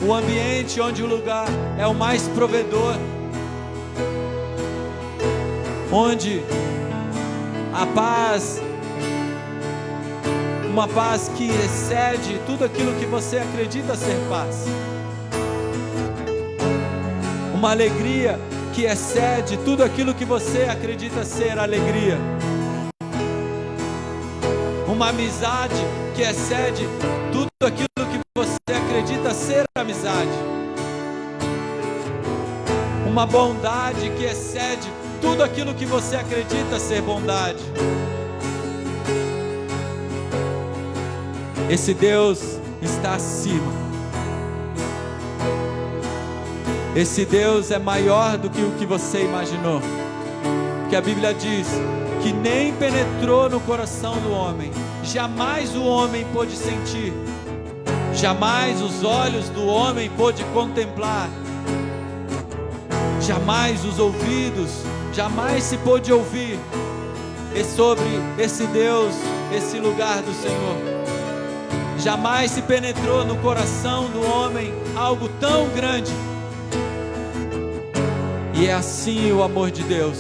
o ambiente onde o lugar é o mais provedor, onde a paz, uma paz que excede tudo aquilo que você acredita ser paz, uma alegria que excede tudo aquilo que você acredita ser alegria, uma amizade que excede tudo aquilo que você acredita ser amizade, uma bondade que excede tudo aquilo que você acredita ser bondade. Esse Deus está acima. Esse Deus é maior do que o que você imaginou, porque a Bíblia diz que nem penetrou no coração do homem, jamais o homem pôde sentir, jamais os olhos do homem pôde contemplar, jamais os ouvidos, jamais se pôde ouvir sobre esse Deus, esse lugar do Senhor. Jamais se penetrou no coração do homem algo tão grande. E é assim o amor de Deus,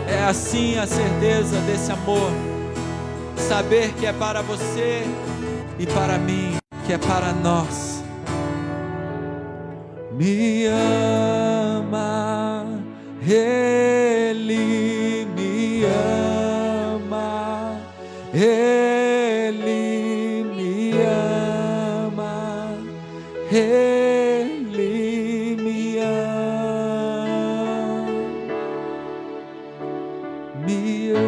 é assim a certeza desse amor, saber que é para você e para mim, que é para nós. Me ama, Ele me ama, Ele me ama, Ele me ama, me ama.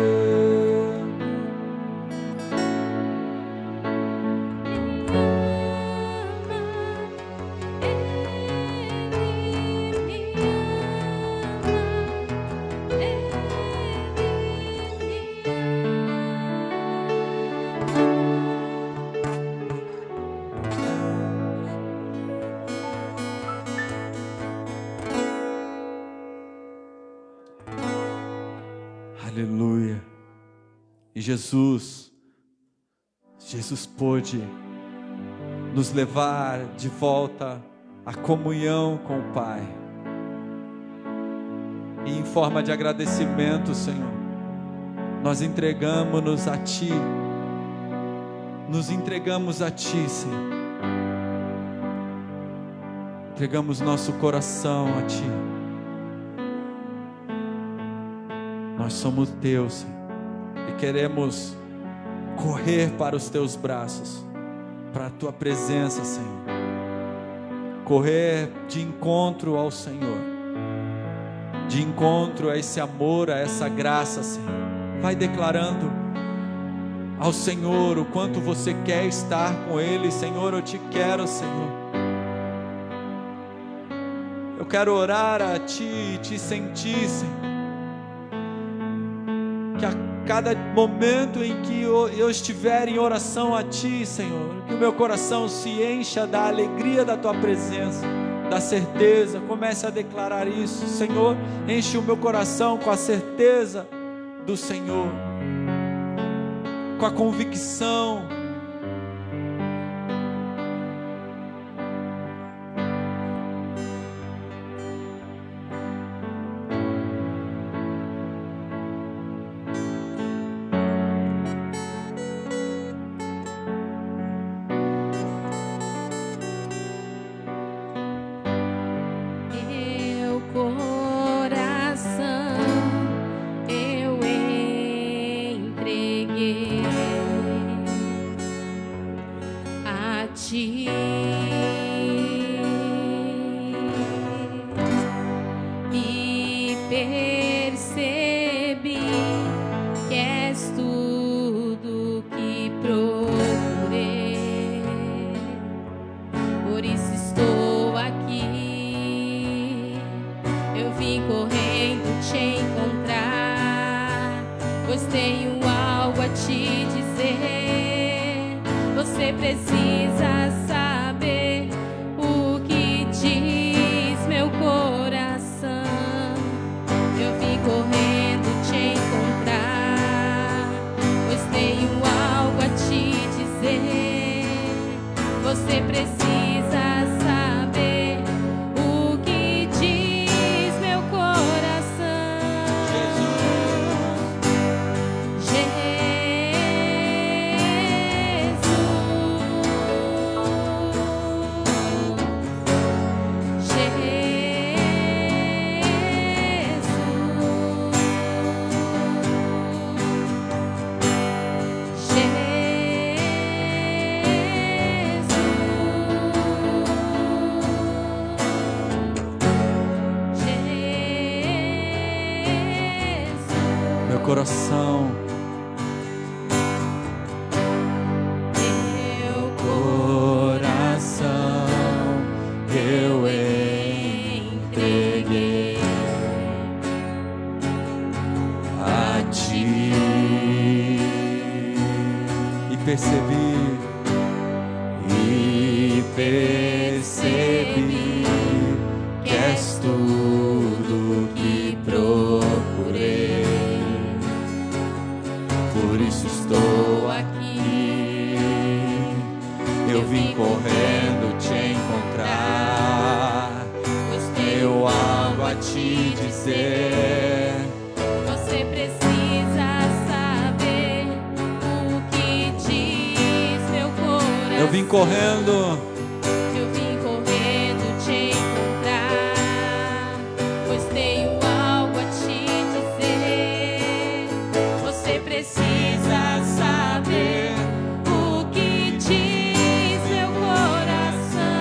Aleluia. E Jesus pôde nos levar de volta à comunhão com o Pai. E em forma de agradecimento, Senhor, nós entregamos-nos a Ti. Nos entregamos a Ti, Senhor. Entregamos nosso coração a Ti. Nós somos Teus, Senhor, e queremos correr para os Teus braços, para a Tua presença, Senhor. Correr de encontro ao Senhor, de encontro a esse amor, a essa graça, Senhor. Vai declarando ao Senhor o quanto você quer estar com Ele. Senhor, eu Te quero, Senhor. Eu quero orar a Ti e Te sentir, Senhor. Que a cada momento em que eu estiver em oração a Ti, Senhor, que o meu coração se encha da alegria da Tua presença, da certeza. Comece a declarar isso. Senhor, enche o meu coração com a certeza do Senhor, com a convicção. Você precisa coração. Eu entreguei a ti e percebi que és tudo que procurei. Por isso estou aqui. Eu vim correndo te encontrar, pois tenho algo a te dizer. Você precisa saber o que diz meu coração. Eu vim correndo te encontrar, pois tenho algo a te dizer. Você precisa saber o que diz meu coração.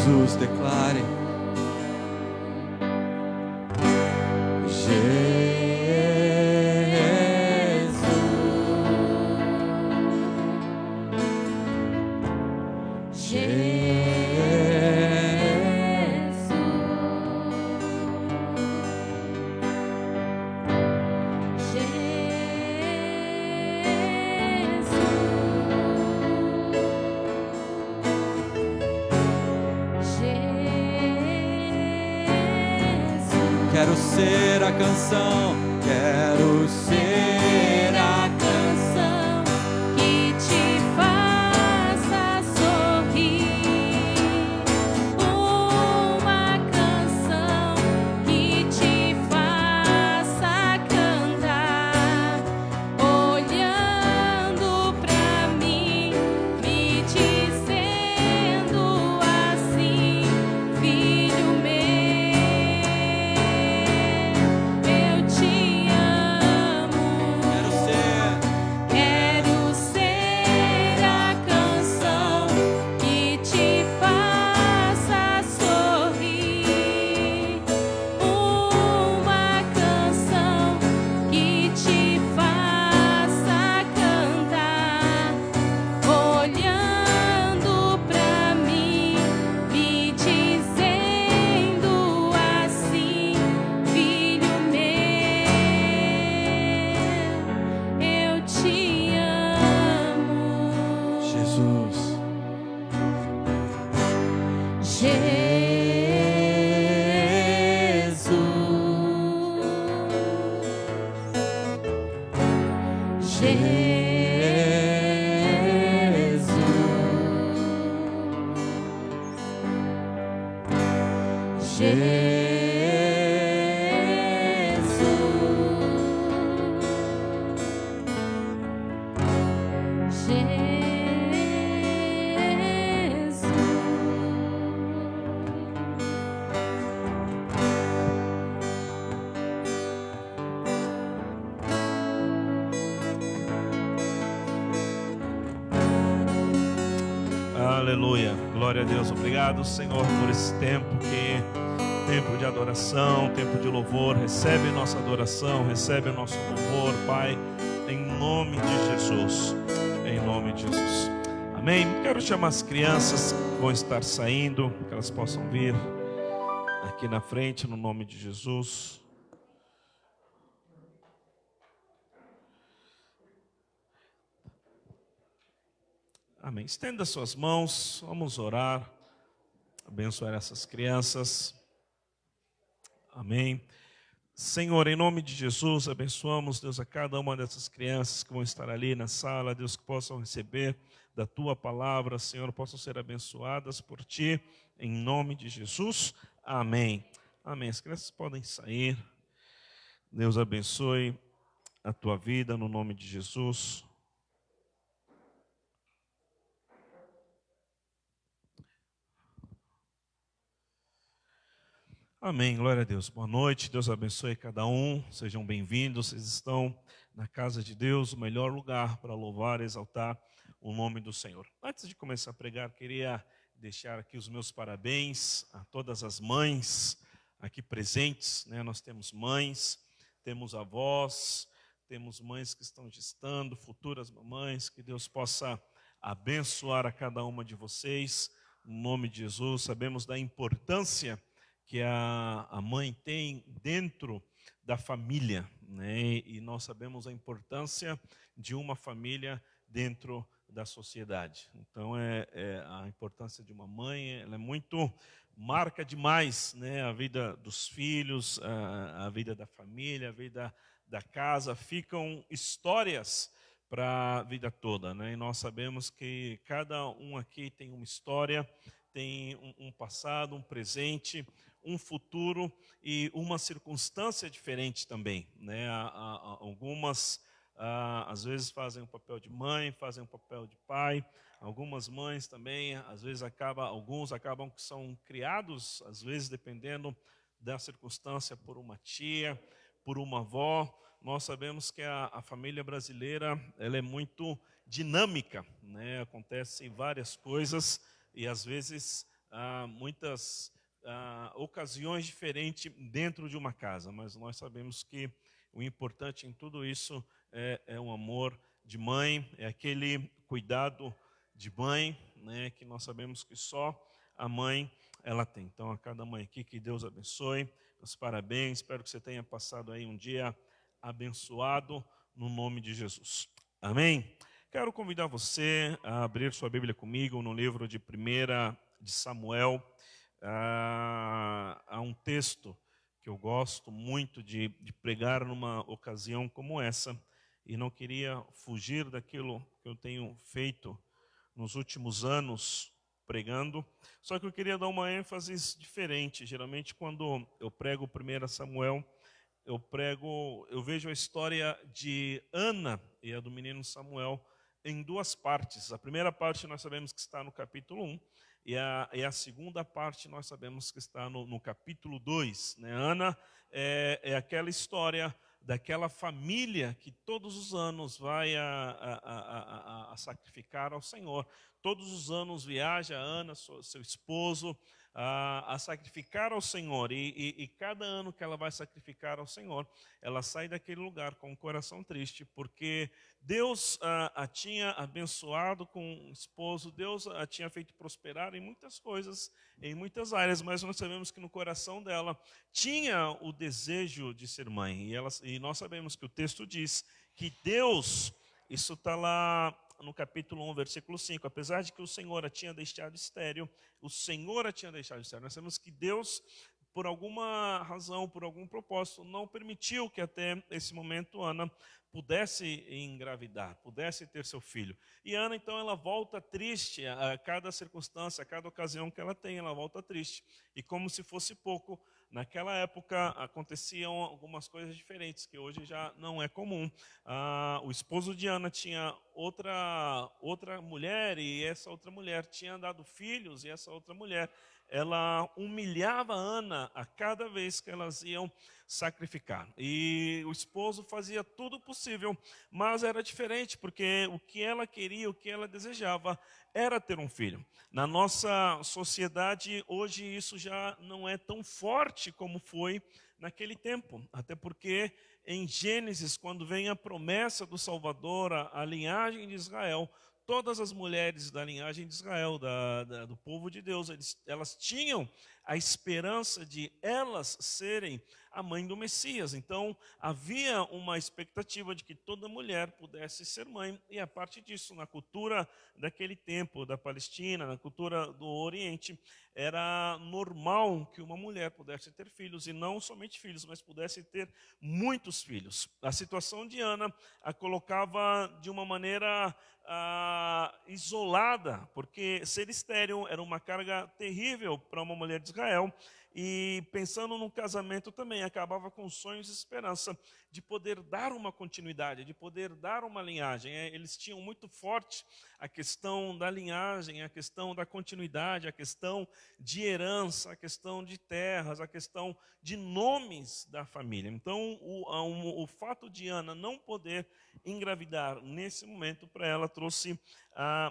Jesus, declare. Quero ser a canção, quero ser a Canção que te faça sorrir, uma canção que te faça cantar, olhando pra mim, me dizendo assim: filho meu, eu te amo. Quero ser a canção que te faça sorrir, uma canção que te faça cantar, olhando pra mim, me dizendo assim: filho meu, eu te amo. Jesus. Aleluia, glória a Deus. Obrigado, Senhor, por esse tempo tempo de adoração, tempo de louvor. Recebe nossa adoração, recebe o nosso louvor, Pai, em nome de Jesus, em nome de Jesus. Amém. Quero chamar as crianças que vão estar saindo, que elas possam vir aqui na frente, no nome de Jesus. Amém. Estenda suas mãos, vamos orar, abençoar essas crianças. Amém. Senhor, em nome de Jesus, abençoamos, Deus, a cada uma dessas crianças que vão estar ali na sala, Deus, que possam receber da Tua palavra, Senhor, possam ser abençoadas por Ti, em nome de Jesus. Amém. Amém. As crianças podem sair. Deus abençoe a tua vida no nome de Jesus. Amém, glória a Deus. Boa noite, Deus abençoe cada um, sejam bem-vindos. Vocês estão na casa de Deus, o melhor lugar para louvar e exaltar o nome do Senhor. Antes de começar a pregar, queria deixar aqui os meus parabéns a todas as mães aqui presentes, né? Nós temos mães, temos avós, temos mães que estão gestando, futuras mamães, que Deus possa abençoar a cada uma de vocês, no nome de Jesus. Sabemos da importância que a mãe tem dentro da família, né? E nós sabemos a importância de uma família dentro da sociedade. Então, a importância de uma mãe, ela é muito, marca demais, né? A vida dos filhos, a vida da família, a vida da casa, ficam histórias para a vida toda, né? E nós sabemos que cada um aqui tem uma história, tem um passado, um presente, um futuro e uma circunstância diferente também, né? Algumas às vezes fazem o papel de mãe, fazem o papel de pai. Algumas mães também, às vezes alguns acabam que são criados, às vezes dependendo da circunstância, por uma tia, por uma avó. Nós sabemos que a família brasileira, ela é muito dinâmica, né? Acontecem várias coisas e às vezes muitas ocasiões diferentes dentro de uma casa, mas nós sabemos que o importante em tudo isso é um amor de mãe, é aquele cuidado de mãe, né, que nós sabemos que só a mãe ela tem. Então, a cada mãe aqui, que Deus abençoe, meus parabéns, espero que você tenha passado aí um dia abençoado no nome de Jesus. Amém? Quero convidar você a abrir sua Bíblia comigo no livro de 1 de Samuel. Há um texto que eu gosto muito de pregar numa ocasião como essa, e não queria fugir daquilo que eu tenho feito nos últimos anos pregando, só que eu queria dar uma ênfase diferente. Geralmente quando eu prego 1 Samuel, eu vejo a história de Ana e a do menino Samuel em duas partes. A primeira parte nós sabemos que está no capítulo 1, e a segunda parte nós sabemos que está no capítulo 2. Né? Ana é aquela história daquela família que todos os anos vai a sacrificar ao Senhor. Todos os anos viaja Ana, seu esposo, a sacrificar ao Senhor. E cada ano que ela vai sacrificar ao Senhor, ela sai daquele lugar com o coração triste, porque Deus a tinha abençoado com um esposo, Deus a tinha feito prosperar em muitas coisas, em muitas áreas, mas nós sabemos que no coração dela tinha o desejo de ser mãe. E nós sabemos que o texto diz que Deus, isso está lá no capítulo 1, versículo 5, apesar de que o Senhor a tinha deixado estéril, nós sabemos que Deus, por alguma razão, por algum propósito, não permitiu que até esse momento Ana pudesse engravidar, pudesse ter seu filho. E Ana, então, ela volta triste a cada circunstância, a cada ocasião que ela tem, ela volta triste. E como se fosse pouco, naquela época aconteciam algumas coisas diferentes, que hoje já não é comum. O esposo de Ana tinha outra mulher, e essa outra mulher tinha dado filhos, e essa outra mulher, ela humilhava Ana a cada vez que elas iam sacrificar. E o esposo fazia tudo possível, mas era diferente, porque o que ela queria, o que ela desejava, era ter um filho. Na nossa sociedade, hoje, isso já não é tão forte como foi naquele tempo, até porque em Gênesis, quando vem a promessa do Salvador, a linhagem de Israel, todas as mulheres da linhagem de Israel, do povo de Deus, elas tinham a esperança de elas serem a mãe do Messias. Então, havia uma expectativa de que toda mulher pudesse ser mãe, e a parte disso, na cultura daquele tempo, da Palestina, na cultura do Oriente, era normal que uma mulher pudesse ter filhos, e não somente filhos, mas pudesse ter muitos filhos. A situação de Ana a colocava de uma maneira isolada, porque ser estéril era uma carga terrível para uma mulher de Israel, e pensando no casamento também, acabava com sonhos e esperança de poder dar uma continuidade, de poder dar uma linhagem. Eles tinham muito forte a questão da linhagem, a questão da continuidade, a questão de herança, a questão de terras, a questão de nomes da família. Então, o fato de Ana não poder engravidar nesse momento, para ela trouxe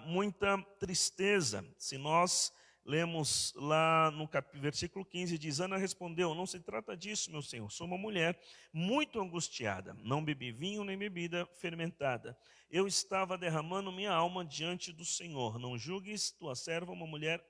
muita tristeza. Se nós lemos lá no versículo 15, diz: Ana respondeu: não se trata disso, meu senhor, sou uma mulher muito angustiada, não bebi vinho nem bebida fermentada. Eu estava derramando minha alma diante do Senhor. Não julgues tua serva uma mulher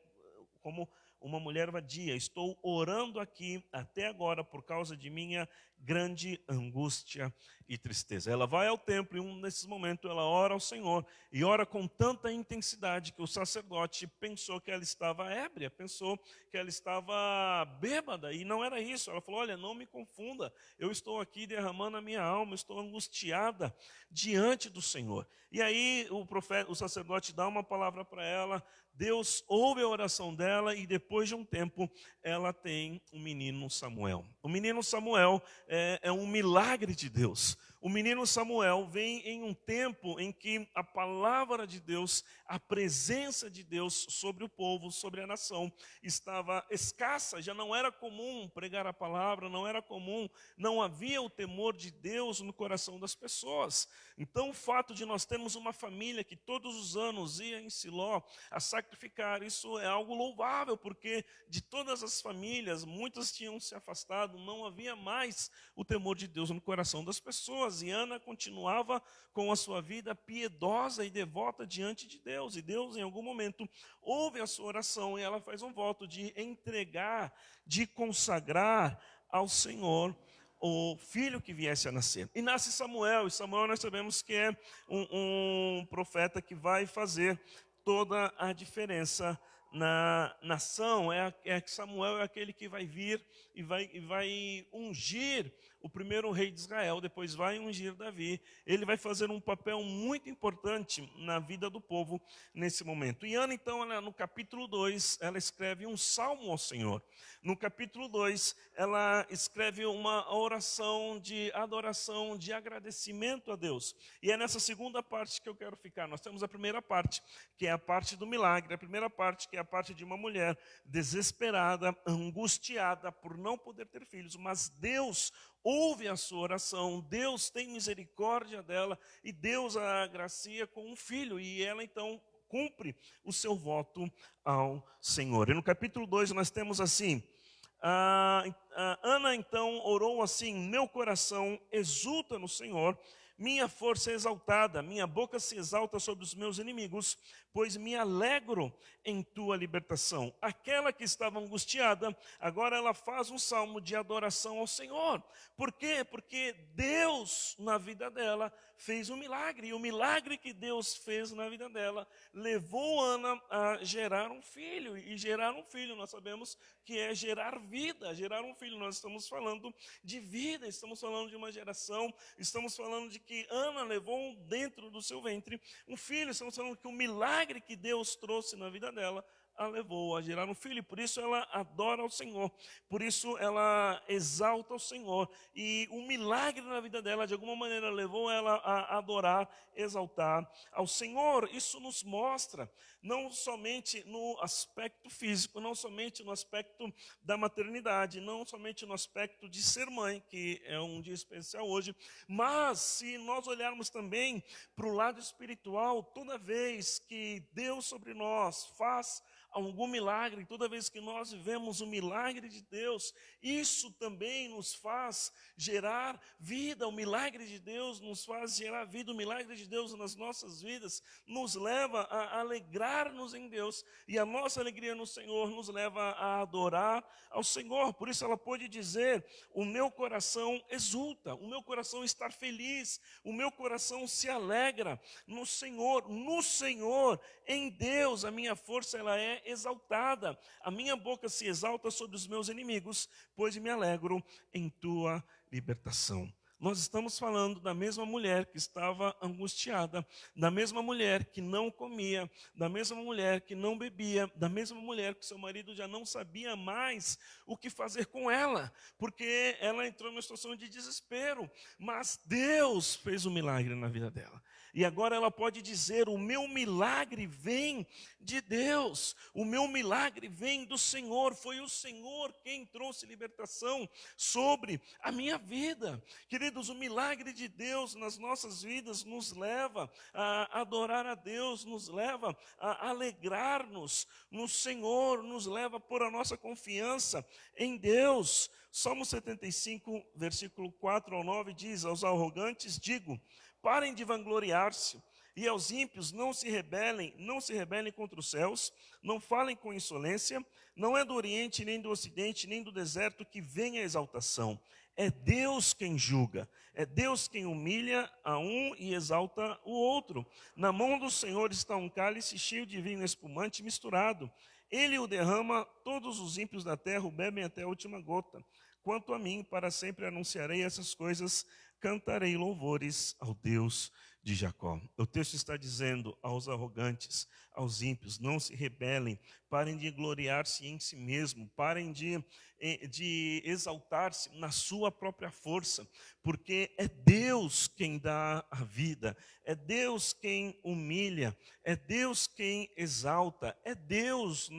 como uma mulher vadia. Estou orando aqui até agora por causa de minha grande angústia e tristeza. Ela vai ao templo e nesses momentos ela ora ao Senhor e ora com tanta intensidade que o sacerdote pensou que ela estava ébria, pensou que ela estava bêbada, e não era isso. Ela falou: olha, não me confunda, eu estou aqui derramando a minha alma, estou angustiada diante do Senhor. E aí o sacerdote dá uma palavra para ela, Deus ouve a oração dela e depois de um tempo ela tem um menino Samuel. O menino Samuel é um milagre de Deus. O menino Samuel vem em um tempo em que a palavra de Deus, a presença de Deus sobre o povo, sobre a nação, estava escassa. Já não era comum pregar a palavra, não era comum, não havia o temor de Deus no coração das pessoas. Então o fato de nós termos uma família que todos os anos ia em Siló a sacrificar, isso é algo louvável, porque de todas as famílias, muitas tinham se afastado, não havia mais o temor de Deus no coração das pessoas. E Ana continuava com a sua vida piedosa e devota diante de Deus. E Deus, em algum momento, ouve a sua oração e ela faz um voto de entregar, de consagrar ao Senhor o filho que viesse a nascer. E nasce Samuel, e Samuel nós sabemos que é um profeta que vai fazer toda a diferença na nação. Samuel é aquele que vai vir e vai ungir o primeiro rei de Israel, depois vai ungir Davi. Ele vai fazer um papel muito importante na vida do povo nesse momento. E Ana, então, no capítulo 2, ela escreve um salmo ao Senhor. No capítulo 2, ela escreve uma oração de adoração, de agradecimento a Deus. E é nessa segunda parte que eu quero ficar. Nós temos a primeira parte, que é a parte do milagre, a primeira parte, que é a parte de uma mulher desesperada, angustiada por não poder ter filhos, mas Deus ouve a sua oração, Deus tem misericórdia dela e Deus a agracia com um filho, e ela então cumpre o seu voto ao Senhor. E no capítulo 2 nós temos assim: Ana então orou assim: meu coração exulta no Senhor, minha força é exaltada, minha boca se exalta sobre os meus inimigos, pois me alegro em tua libertação. Aquela que estava angustiada, agora ela faz um salmo de adoração ao Senhor. Por quê? Porque Deus, na vida dela, fez um milagre. E o milagre que Deus fez na vida dela levou Ana a gerar um filho. E gerar um filho, nós sabemos que é gerar vida, gerar um filho. Nós estamos falando de vida, estamos falando de uma geração, estamos falando de que Ana levou dentro do seu ventre um filho. Estamos falando que o milagre que Deus trouxe na vida dela a levou a gerar um filho, e por isso ela adora ao Senhor, por isso ela exalta ao Senhor, e o milagre na vida dela, de alguma maneira, levou ela a adorar, exaltar ao Senhor. Isso nos mostra, não somente no aspecto físico, não somente no aspecto da maternidade, não somente no aspecto de ser mãe, que é um dia especial hoje, mas se nós olharmos também para o lado espiritual, toda vez que Deus sobre nós faz algum milagre, toda vez que nós vivemos o milagre de Deus, isso também nos faz gerar vida. O milagre de Deus nos faz gerar vida. O milagre de Deus nas nossas vidas nos leva a alegrar-nos em Deus, e a nossa alegria no Senhor nos leva a adorar ao Senhor. Por isso ela pôde dizer: o meu coração exulta, o meu coração está feliz, o meu coração se alegra no Senhor, em Deus a minha força ela é exaltada, a minha boca se exalta sobre os meus inimigos, pois me alegro em tua libertação. Nós estamos falando da mesma mulher que estava angustiada, da mesma mulher que não comia, da mesma mulher que não bebia, da mesma mulher que seu marido já não sabia mais o que fazer com ela, porque ela entrou numa situação de desespero, mas Deus fez um milagre na vida dela. E agora ela pode dizer: o meu milagre vem de Deus, o meu milagre vem do Senhor, foi o Senhor quem trouxe libertação sobre a minha vida. Queridos, o milagre de Deus nas nossas vidas nos leva a adorar a Deus, nos leva a alegrar-nos no Senhor, nos leva a pôr a nossa confiança em Deus. Salmo 75, versículo 4 ao 9 diz: aos arrogantes digo, parem de vangloriar-se, e aos ímpios não se rebelem contra os céus, não falem com insolência, não é do Oriente, nem do Ocidente, nem do deserto que vem a exaltação. É Deus quem julga, é Deus quem humilha a um e exalta o outro. Na mão do Senhor está um cálice cheio de vinho espumante misturado. Ele o derrama, todos os ímpios da terra o bebem até a última gota. Quanto a mim, para sempre anunciarei essas coisas, cantarei louvores ao Deus de Jacó. O texto está dizendo aos arrogantes, aos ímpios: não se rebelem, parem de gloriar-se em si mesmo, parem de exaltar-se na sua própria força, porque é Deus quem dá a vida, é Deus quem humilha, é Deus quem exalta, é Deus.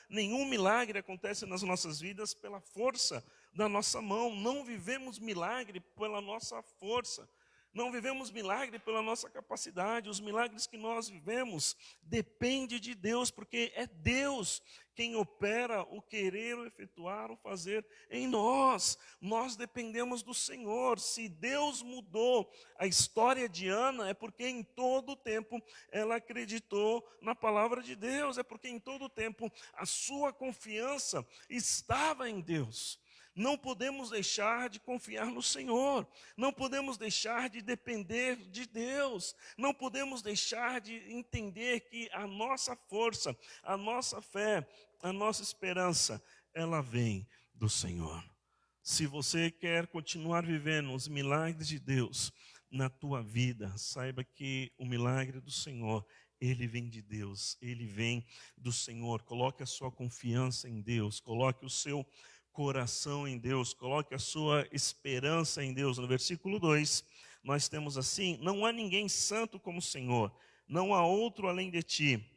Nenhum milagre acontece nas nossas vidas pela força da nossa mão. Não vivemos milagre pela nossa força, não vivemos milagre pela nossa capacidade. Os milagres que nós vivemos dependem de Deus, porque é Deus quem opera o querer, o efetuar, o fazer em nós. Nós dependemos do Senhor. Se Deus mudou a história de Ana, é porque em todo o tempo ela acreditou na palavra de Deus, é porque em todo o tempo a sua confiança estava em Deus. Não podemos deixar de confiar no Senhor, não podemos deixar de depender de Deus, não podemos deixar de entender que a nossa força, a nossa fé, a nossa esperança, ela vem do Senhor. Se você quer continuar vivendo os milagres de Deus na tua vida, saiba que o milagre do Senhor, ele vem de Deus, ele vem do Senhor. Coloque a sua confiança em Deus, coloque o seu coração em Deus, coloque a sua esperança em Deus. No versículo 2, nós temos assim: não há ninguém santo como o Senhor, não há outro além de ti,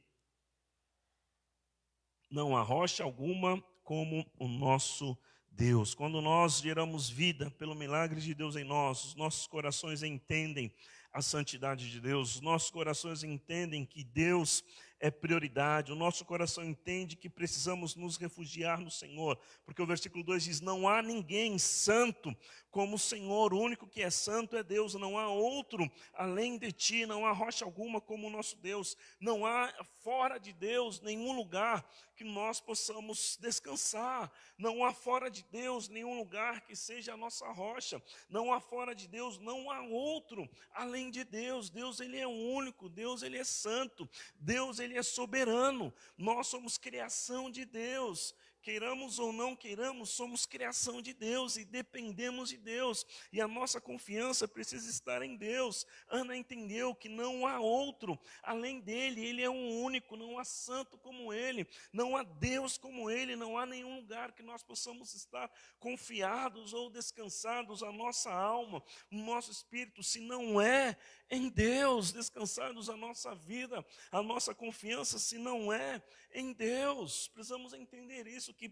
não há rocha alguma como o nosso Deus. Quando nós geramos vida pelo milagre de Deus em nós, os nossos corações entendem a santidade de Deus, os nossos corações entendem que Deus é prioridade, o nosso coração entende que precisamos nos refugiar no Senhor, porque o versículo 2 diz: não há ninguém santo como o Senhor, o único que é santo é Deus, não há outro além de ti, não há rocha alguma como o nosso Deus, não há fora de Deus nenhum lugar que nós possamos descansar, não há fora de Deus nenhum lugar que seja a nossa rocha, não há fora de Deus, não há outro além de Deus. Deus, ele é único, Deus, ele é santo, Deus, ele é soberano. Nós somos criação de Deus. Queiramos ou não queiramos, somos criação de Deus e dependemos de Deus. E a nossa confiança precisa estar em Deus. Ana entendeu que não há outro além dele. Ele é um único, não há santo como ele, não há Deus como ele, não há nenhum lugar que nós possamos estar confiados ou descansados, a nossa alma, o nosso espírito, se não é em Deus, descansados a nossa vida, a nossa confiança, se não é em Deus. Precisamos entender isso, que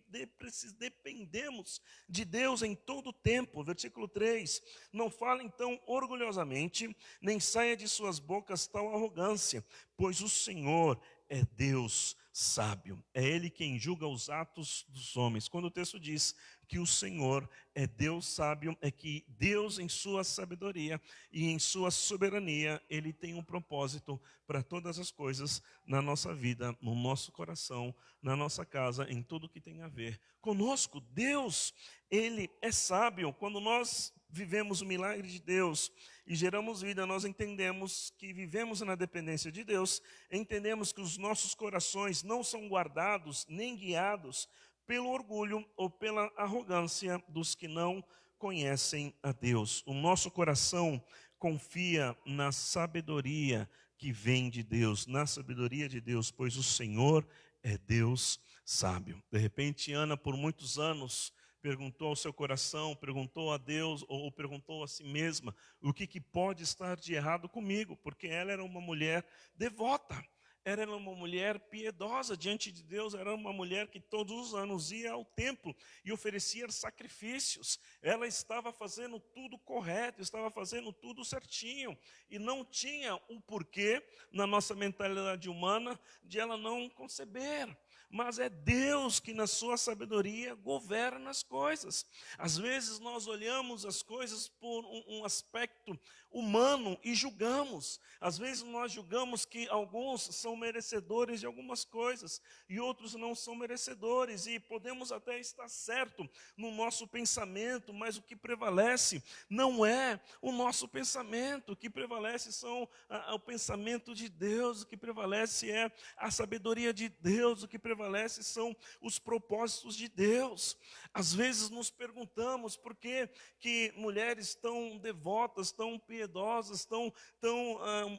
dependemos de Deus em todo o tempo. Versículo 3, não fale então orgulhosamente, nem saia de suas bocas tal arrogância, pois o Senhor é Deus sábio, é Ele quem julga os atos dos homens. Quando o texto diz que o Senhor é Deus sábio, é que Deus, em sua sabedoria e em sua soberania, Ele tem um propósito para todas as coisas na nossa vida, no nosso coração, na nossa casa, em tudo que tem a ver conosco. Deus, Ele é sábio. Quando nós vivemos o milagre de Deus e geramos vida, nós entendemos que vivemos na dependência de Deus, entendemos que os nossos corações não são guardados nem guiados pelo orgulho ou pela arrogância dos que não conhecem a Deus. O nosso coração confia na sabedoria que vem de Deus, na sabedoria de Deus, pois o Senhor é Deus sábio. De repente, Ana, por muitos anos, perguntou ao seu coração, perguntou a Deus, ou perguntou a si mesma, o que pode estar de errado comigo? Porque ela era uma mulher devota. Ela era uma mulher piedosa diante de Deus, era uma mulher que todos os anos ia ao templo e oferecia sacrifícios. Ela estava fazendo tudo correto, estava fazendo tudo certinho. E não tinha um porquê, na nossa mentalidade humana, de ela não conceber. Mas é Deus que na sua sabedoria governa as coisas. Às vezes nós olhamos as coisas por um aspecto humano e julgamos. Às vezes nós julgamos que alguns são merecedores de algumas coisas e outros não são merecedores. E podemos até estar certo no nosso pensamento, mas o que prevalece não é o nosso pensamento. O que prevalece são o pensamento de Deus. O que prevalece é a sabedoria de Deus. O que prevalece são os propósitos de Deus. Às vezes nos perguntamos por que mulheres tão devotas, tão piedosas,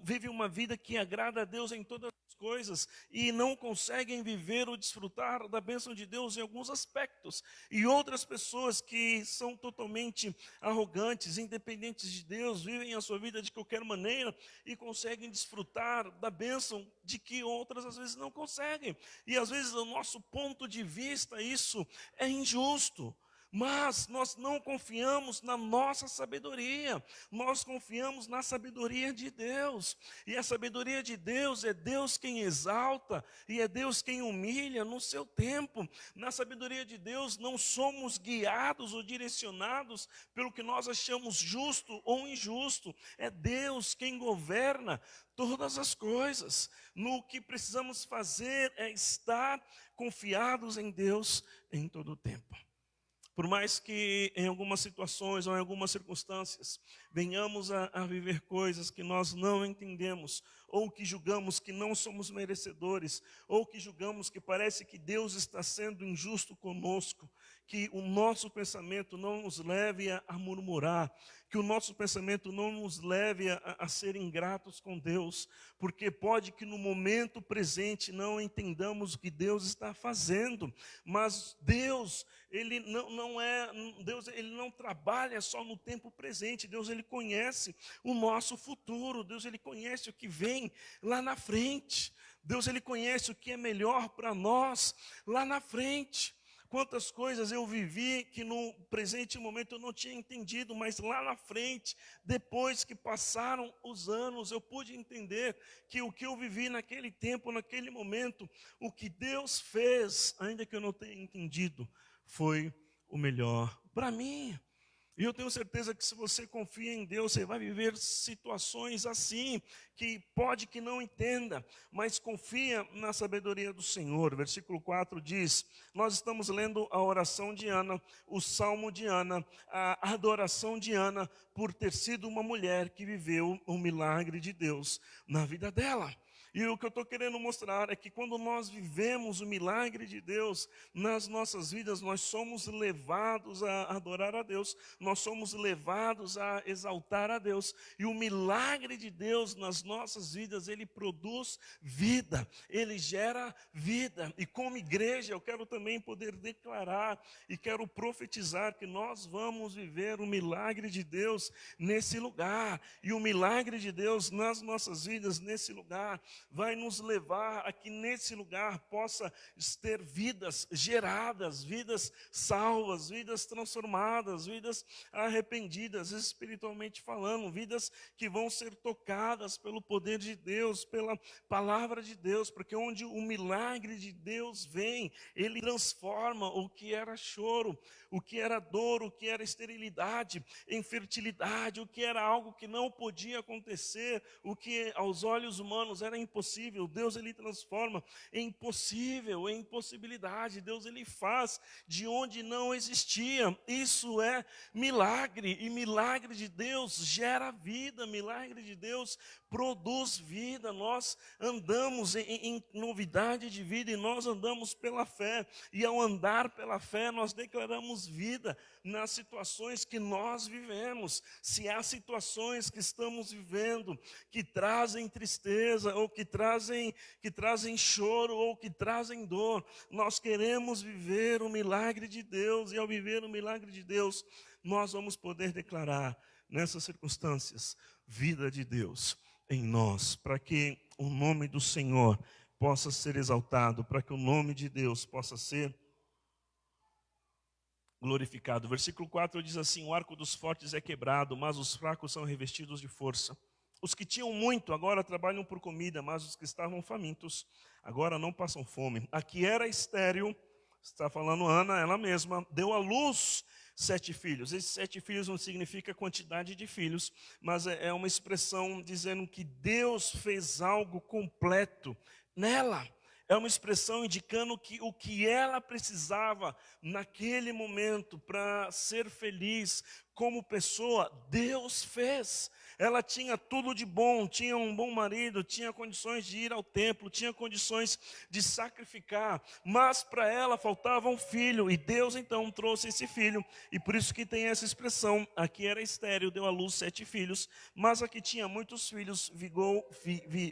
vivem uma vida que agrada a Deus em todas as coisas e não conseguem viver ou desfrutar da bênção de Deus em alguns aspectos. E outras pessoas que são totalmente arrogantes, independentes de Deus, vivem a sua vida de qualquer maneira e conseguem desfrutar da bênção de que outras às vezes não conseguem. E às vezes, do nosso ponto de vista, isso é injusto. Mas nós não confiamos na nossa sabedoria, nós confiamos na sabedoria de Deus. E a sabedoria de Deus é Deus quem exalta e é Deus quem humilha no seu tempo. Na sabedoria de Deus não somos guiados ou direcionados pelo que nós achamos justo ou injusto. É Deus quem governa todas as coisas. No que precisamos fazer é estar confiados em Deus em todo o tempo. Por mais que em algumas situações ou em algumas circunstâncias venhamos a viver coisas que nós não entendemos, ou que julgamos que não somos merecedores, ou que julgamos que parece que Deus está sendo injusto conosco, que o nosso pensamento não nos leve a murmurar, que o nosso pensamento não nos leve a ser ingratos com Deus, porque pode que no momento presente não entendamos o que Deus está fazendo, mas Deus, Ele não trabalha só no tempo presente. Deus, Ele conhece o nosso futuro. Deus, Ele conhece o que vem lá na frente. Deus, Ele conhece o que é melhor para nós lá na frente. Quantas coisas eu vivi que no presente momento eu não tinha entendido, mas lá na frente, depois que passaram os anos, eu pude entender que o que eu vivi naquele tempo, naquele momento, o que Deus fez, ainda que eu não tenha entendido, foi o melhor para mim. E eu tenho certeza que se você confia em Deus, você vai viver situações assim, que pode que não entenda, mas confia na sabedoria do Senhor. Versículo 4 diz, nós estamos lendo a oração de Ana, o salmo de Ana, a adoração de Ana, por ter sido uma mulher que viveu o milagre de Deus na vida dela. E o que eu estou querendo mostrar é que quando nós vivemos o milagre de Deus nas nossas vidas, nós somos levados a adorar a Deus, nós somos levados a exaltar a Deus. E o milagre de Deus nas nossas vidas, ele produz vida, ele gera vida. E como igreja, eu quero também poder declarar e quero profetizar que nós vamos viver o milagre de Deus nesse lugar. E o milagre de Deus nas nossas vidas nesse lugar vai nos levar a que nesse lugar possa ter vidas geradas, vidas salvas, vidas transformadas, vidas arrependidas, espiritualmente falando, vidas que vão ser tocadas pelo poder de Deus, pela palavra de Deus, porque onde o milagre de Deus vem, ele transforma o que era choro, o que era dor, o que era esterilidade, infertilidade, o que era algo que não podia acontecer, o que aos olhos humanos era impossível possível. Deus, ele transforma em possível, em possibilidade. Deus, ele faz de onde não existia. Isso é milagre. E milagre de Deus gera vida. Milagre de Deus produz vida. Nós andamos em novidade de vida e nós andamos pela fé. E ao andar pela fé, nós declaramos vida nas situações que nós vivemos. Se há situações que estamos vivendo que trazem tristeza, ou que trazem choro, ou que trazem dor, nós queremos viver o milagre de Deus, e ao viver o milagre de Deus, nós vamos poder declarar nessas circunstâncias vida de Deus em nós, para que o nome do Senhor possa ser exaltado, para que o nome de Deus possa ser glorificado. Versículo 4 diz assim: o arco dos fortes é quebrado, mas os fracos são revestidos de força. Os que tinham muito agora trabalham por comida, mas os que estavam famintos agora não passam fome. A que era estéril, está falando Ana, ela mesma, deu à luz 7 filhos. Esses 7 filhos não significa quantidade de filhos, mas é uma expressão dizendo que Deus fez algo completo nela. É uma expressão indicando que o que ela precisava naquele momento para ser feliz como pessoa, Deus fez. Ela tinha tudo de bom, tinha um bom marido, tinha condições de ir ao templo, tinha condições de sacrificar, mas para ela faltava um filho, e Deus então trouxe esse filho, e por isso que tem essa expressão: a que era estéril deu à luz 7 filhos, mas a que tinha muitos filhos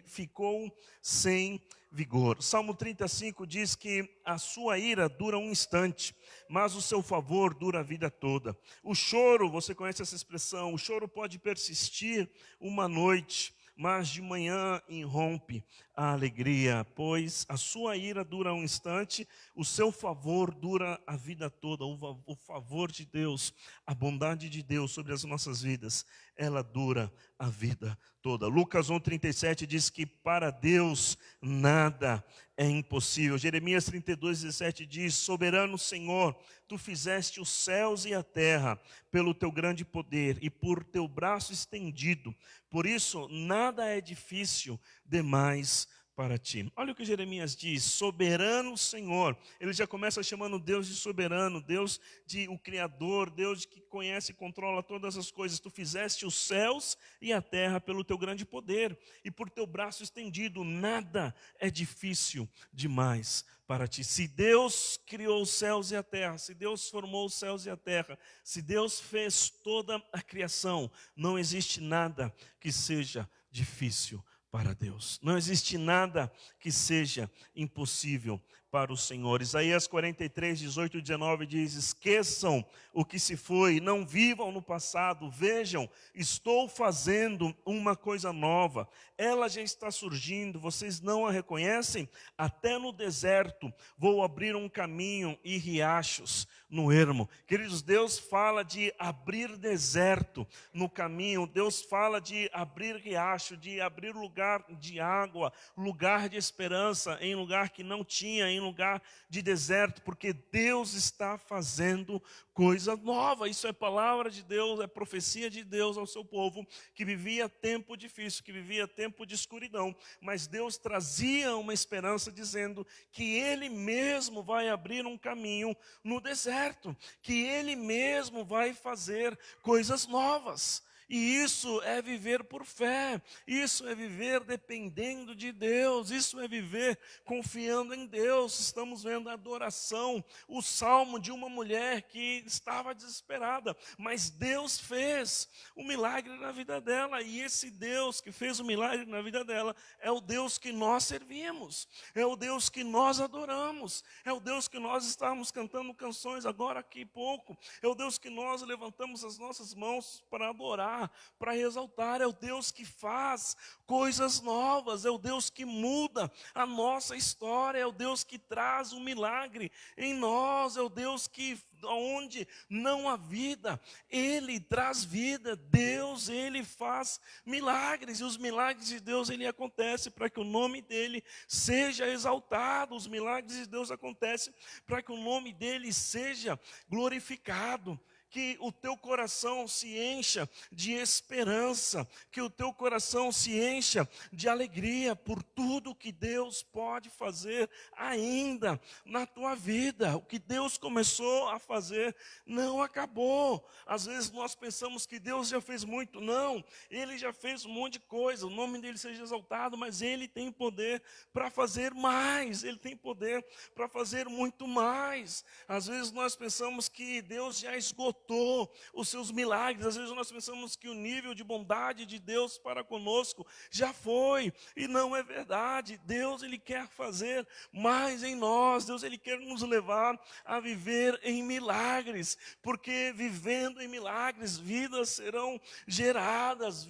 ficou sem vigor. Salmo 35 diz que a sua ira dura um instante, mas o seu favor dura a vida toda. O choro, você conhece essa expressão, o choro pode persistir uma noite, mas de manhã irrompe a alegria, pois a sua ira dura um instante, o seu favor dura a vida toda. O favor de Deus, a bondade de Deus sobre as nossas vidas, ela dura a vida toda. Lucas 1,37 diz que para Deus nada é impossível. Jeremias 32,17 diz: soberano Senhor, tu fizeste os céus e a terra pelo teu grande poder e por teu braço estendido. Por isso, nada é difícil demais para ti. Olha o que Jeremias diz: soberano Senhor. Ele já começa chamando Deus de soberano, Deus de o Criador, Deus que conhece e controla todas as coisas. Tu fizeste os céus e a terra pelo teu grande poder e por teu braço estendido. Nada é difícil demais para ti. Se Deus criou os céus e a terra, se Deus formou os céus e a terra, se Deus fez toda a criação, não existe nada que seja difícil para Deus. Não existe nada que seja impossível para o Senhor. Isaías 43, 18 e 19 diz: esqueçam o que se foi, não vivam no passado, vejam, estou fazendo uma coisa nova, ela já está surgindo, vocês não a reconhecem? Até no deserto vou abrir um caminho e riachos no ermo. Queridos, Deus fala de abrir deserto no caminho, Deus fala de abrir riacho, de abrir lugar de água, lugar de esperança em lugar que não tinha, em lugar de deserto, porque Deus está fazendo coisa nova. Isso é palavra de Deus, é profecia de Deus ao seu povo, que vivia tempo difícil, que vivia tempo de escuridão, mas Deus trazia uma esperança dizendo que Ele mesmo vai abrir um caminho no deserto, que Ele mesmo vai fazer coisas novas. E isso é viver por fé, isso é viver dependendo de Deus, isso é viver confiando em Deus. Estamos vendo a adoração, o salmo de uma mulher que estava desesperada, mas Deus fez o milagre na vida dela, e esse Deus que fez o milagre na vida dela é o Deus que nós servimos, é o Deus que nós adoramos, é o Deus que nós estávamos cantando canções agora aqui pouco, é o Deus que nós levantamos as nossas mãos para adorar, para exaltar. É o Deus que faz coisas novas, é o Deus que muda a nossa história, é o Deus que traz um milagre em nós, é o Deus que onde não há vida, Ele traz vida. Deus, Ele faz milagres, e os milagres de Deus, Ele acontece para que o nome dEle seja exaltado. Os milagres de Deus acontecem para que o nome dEle seja glorificado. que o teu coração se encha de esperança, que o teu coração se encha de alegria por tudo que Deus pode fazer ainda na tua vida. O que Deus começou a fazer não acabou. Às vezes nós pensamos que Deus já fez muito. Não, Ele já fez um monte de coisa, o nome dele seja exaltado, mas Ele tem poder para fazer mais, Ele tem poder para fazer muito mais. Às vezes nós pensamos que Deus já esgotou os seus milagres, às vezes nós pensamos que o nível de bondade de Deus para conosco já foi, e não é verdade. Deus, Ele quer fazer mais em nós, Deus, Ele quer nos levar a viver em milagres, porque vivendo em milagres, vidas serão geradas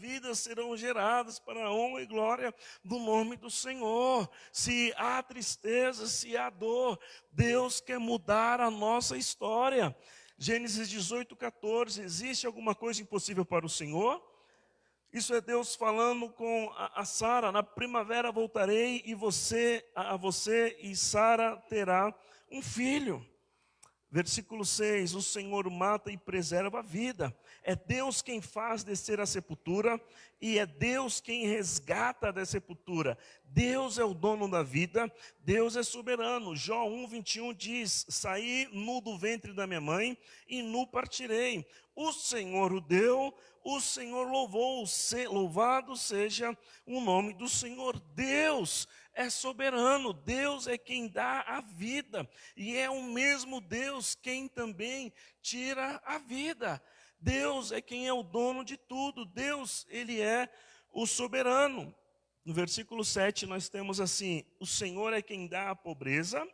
para a honra e glória do nome do Senhor. Se há tristeza, se há dor, Deus quer mudar a nossa história. Gênesis 18:14, existe alguma coisa impossível para o Senhor? Isso é Deus falando com a Sara: na primavera voltarei e a você e Sara terá um filho. Versículo 6, o Senhor mata e preserva a vida. É Deus quem faz descer a sepultura e é Deus quem resgata da sepultura. Deus é o dono da vida, Deus é soberano. Jó 1:21 diz: saí nu do ventre da minha mãe e nu partirei. O Senhor o deu, o Senhor louvou, louvado seja o nome do Senhor. Deus é soberano, Deus é quem dá a vida, e é o mesmo Deus quem também tira a vida. Deus é quem é o dono de tudo, Deus, Ele é o soberano. No versículo 7 nós temos assim: o Senhor é quem dá a pobreza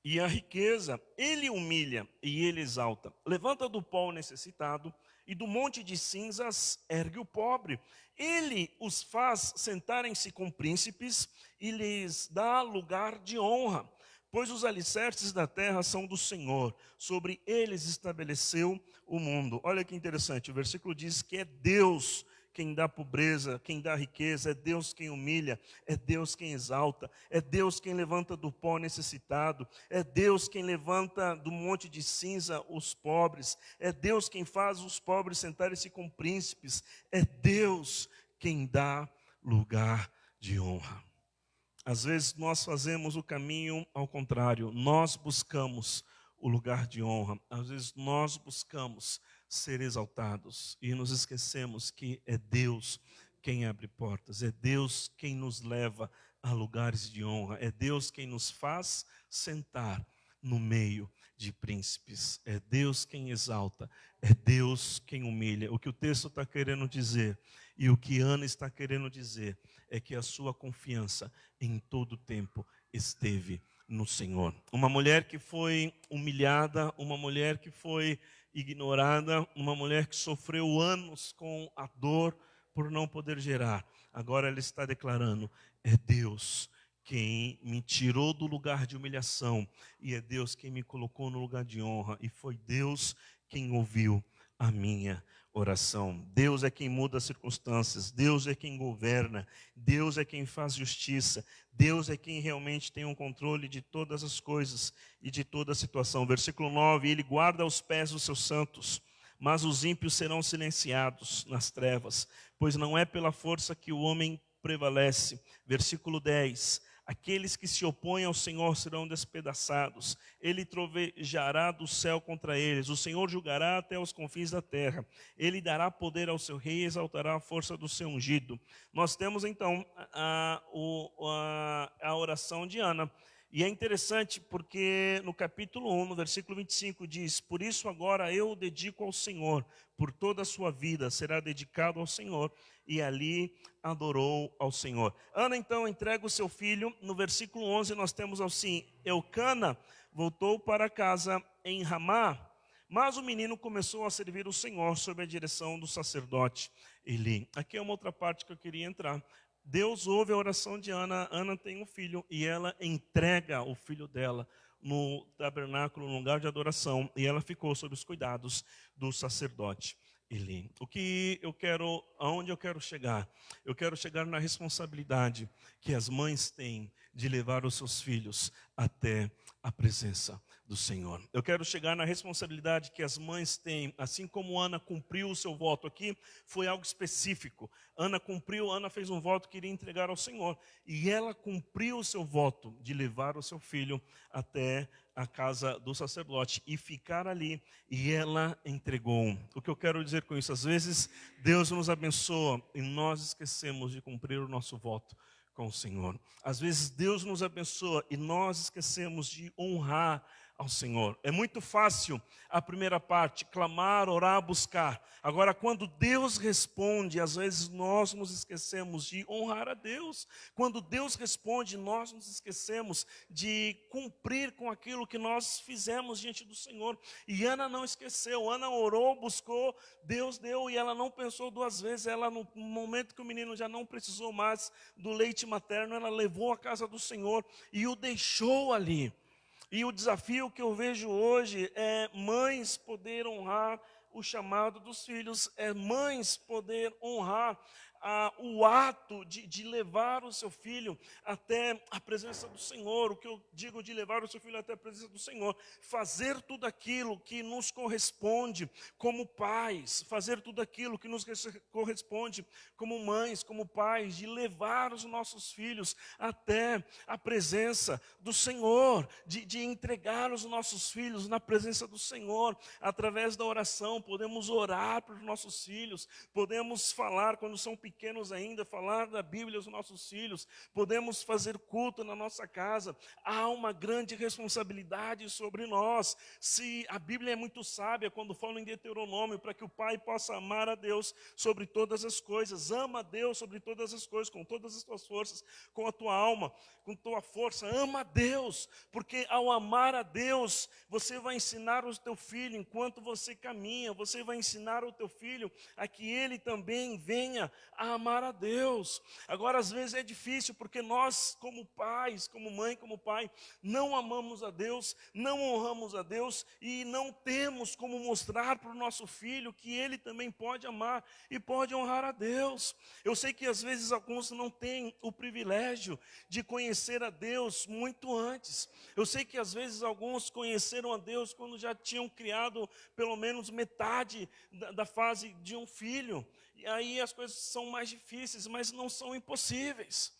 e a riqueza, Ele humilha e Ele exalta. Levanta do pó o necessitado e do monte de cinzas ergue o pobre. Ele os faz sentarem-se com príncipes e lhes dá lugar de honra. Pois os alicerces da terra são do Senhor, sobre eles estabeleceu o mundo. Olha que interessante, o versículo diz que é Deus quem dá pobreza, quem dá riqueza, é Deus quem humilha, é Deus quem exalta, é Deus quem levanta do pó necessitado, é Deus quem levanta do monte de cinza os pobres, é Deus quem faz os pobres sentarem-se com príncipes, é Deus quem dá lugar de honra. Às vezes nós fazemos o caminho ao contrário, nós buscamos o lugar de honra, às vezes nós buscamos ser exaltados e nos esquecemos que é Deus quem abre portas, é Deus quem nos leva a lugares de honra, é Deus quem nos faz sentar no meio de príncipes, é Deus quem exalta, é Deus quem humilha. O que o texto está querendo dizer e o que Ana está querendo dizer é que a sua confiança em todo tempo esteve no Senhor. Uma mulher que foi humilhada, uma mulher que foi ignorada, uma mulher que sofreu anos com a dor por não poder gerar. Agora ela está declarando: é Deus quem me tirou do lugar de humilhação e é Deus quem me colocou no lugar de honra, e foi Deus quem ouviu a minha oração. Deus é quem muda as circunstâncias, Deus é quem governa, Deus é quem faz justiça, Deus é quem realmente tem um controle de todas as coisas e de toda a situação. Versículo 9, Ele guarda os pés dos seus santos, mas os ímpios serão silenciados nas trevas, pois não é pela força que o homem prevalece. Versículo 10, aqueles que se opõem ao Senhor serão despedaçados, Ele trovejará do céu contra eles, o Senhor julgará até os confins da terra, Ele dará poder ao seu rei e exaltará a força do seu ungido. Nós temos então a oração de Ana, e é interessante porque no capítulo 1, no versículo 25 diz: por isso agora eu o dedico ao Senhor, por toda a sua vida será dedicado ao Senhor, e ali adorou ao Senhor. Ana então entrega o seu filho. No versículo 11 nós temos assim: Eucana voltou para casa em Ramá, mas o menino começou a servir o Senhor sob a direção do sacerdote Eli. Aqui é uma outra parte que eu queria entrar. Deus ouve a oração de Ana. Ana tem um filho e ela entrega o filho dela no tabernáculo, no lugar de adoração, e ela ficou sob os cuidados do sacerdote Eli. Aonde eu quero chegar? Eu quero chegar na responsabilidade que as mães têm de levar os seus filhos até a presença do Senhor. Eu quero chegar na responsabilidade que as mães têm, assim como Ana cumpriu o seu voto aqui, foi algo específico. Ana fez um voto que iria entregar ao Senhor, e ela cumpriu o seu voto de levar o seu filho até a casa do sacerdote e ficar ali, e ela entregou. O que eu quero dizer com isso? Às vezes Deus nos abençoa e nós esquecemos de cumprir o nosso voto com o Senhor. Às vezes Deus nos abençoa e nós esquecemos de honrar ao Senhor. É muito fácil a primeira parte, clamar, orar, buscar. Agora, quando Deus responde, às vezes nós nos esquecemos de honrar a Deus. Quando Deus responde, nós nos esquecemos de cumprir com aquilo que nós fizemos diante do Senhor. E Ana não esqueceu, Ana orou, buscou, Deus deu, e ela não pensou duas vezes. Ela, no momento que o menino já não precisou mais do leite materno, ela levou à casa do Senhor e o deixou ali. E o desafio que eu vejo hoje é mães poder honrar o chamado dos filhos, é mães poder honrar o ato de levar o seu filho até a presença do Senhor. O que eu digo de levar o seu filho até a presença do Senhor, fazer tudo aquilo que nos corresponde como pais, fazer tudo aquilo que nos corresponde como mães, como pais, de levar os nossos filhos até a presença do Senhor, de entregar os nossos filhos na presença do Senhor. Através da oração podemos orar para os nossos filhos, podemos falar quando são pequenos ainda, falar da Bíblia aos nossos filhos, podemos fazer culto na nossa casa. Há uma grande responsabilidade sobre nós. Se a Bíblia é muito sábia quando fala em Deuteronômio, para que o pai possa amar a Deus sobre todas as coisas. Ama a Deus sobre todas as coisas, com todas as tuas forças, com a tua alma, com tua força. Ama a Deus, porque ao amar a Deus, você vai ensinar o teu filho enquanto você caminha, você vai ensinar o teu filho a que ele também venha a amar a Deus. Agora, às vezes é difícil, porque nós, como pais, como mãe, como pai, não amamos a Deus, não honramos a Deus e não temos como mostrar para o nosso filho que ele também pode amar e pode honrar a Deus. Eu sei que às vezes alguns não têm o privilégio de conhecer a Deus muito antes. Eu sei que às vezes alguns conheceram a Deus quando já tinham criado pelo menos metade da fase de um filho. E aí as coisas são mais difíceis, mas não são impossíveis.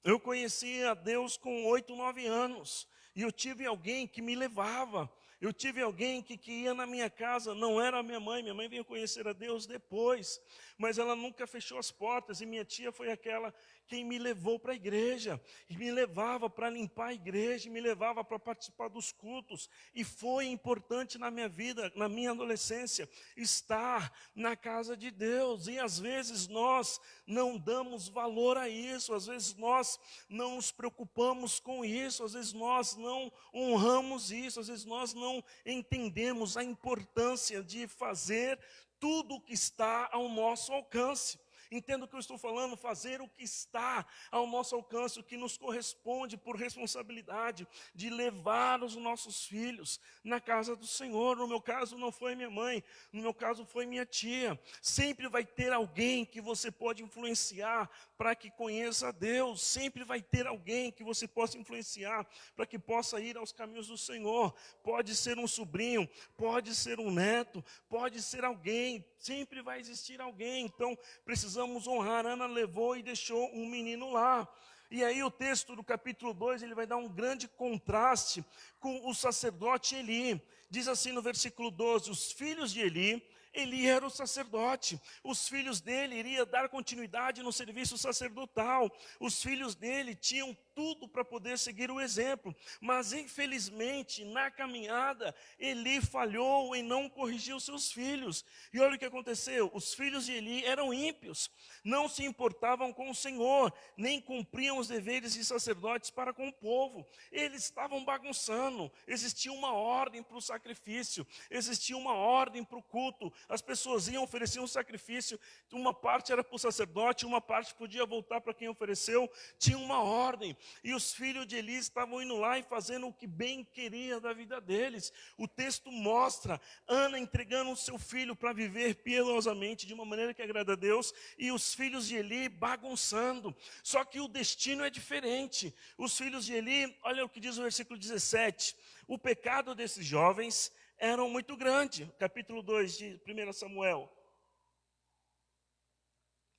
Eu conheci a Deus com 8, 9 anos. E eu tive alguém que me levava. Eu tive alguém que ia na minha casa. Não era a minha mãe veio conhecer a Deus depois. Mas ela nunca fechou as portas. E minha tia foi aquela quem me levou para a igreja. E me levava para limpar a igreja. E me levava para participar dos cultos. E foi importante na minha vida, na minha adolescência, estar na casa de Deus. E às vezes nós não damos valor a isso. Às vezes nós não nos preocupamos com isso. Às vezes nós não honramos isso. Às vezes nós não entendemos a importância de fazer tudo o que está ao nosso alcance. Entendo o que eu estou falando, fazer o que está ao nosso alcance, o que nos corresponde por responsabilidade de levar os nossos filhos na casa do Senhor. No meu caso não foi minha mãe, no meu caso foi minha tia. Sempre vai ter alguém que você pode influenciar para que conheça a Deus. Sempre vai ter alguém que você possa influenciar para que possa ir aos caminhos do Senhor. Pode ser um sobrinho, pode ser um neto, pode ser alguém. Sempre vai existir alguém. Então precisamos honrar. Ana levou e deixou um menino lá. E aí o texto do capítulo 2, ele vai dar um grande contraste com o sacerdote Eli. Diz assim no versículo 12, os filhos de Eli era o sacerdote. Os filhos dele iriam dar continuidade no serviço sacerdotal. Os filhos dele tinham tudo para poder seguir o exemplo. Mas infelizmente, na caminhada, Eli falhou em não corrigir os seus filhos. E olha o que aconteceu. Os filhos de Eli eram ímpios. Não se importavam com o Senhor, nem cumpriam os deveres de sacerdotes para com o povo. Eles estavam bagunçando. Existia uma ordem para o sacrifício. Existia uma ordem para o culto. As pessoas iam oferecer um sacrifício, uma parte era para o sacerdote, uma parte podia voltar para quem ofereceu, tinha uma ordem. E os filhos de Eli estavam indo lá e fazendo o que bem queria da vida deles. O texto mostra Ana entregando o seu filho para viver piedosamente, de uma maneira que agrada a Deus, e os filhos de Eli bagunçando. Só que o destino é diferente. Os filhos de Eli, olha o que diz o versículo 17, o pecado desses jovens era muito grande. Capítulo 2 de 1 Samuel.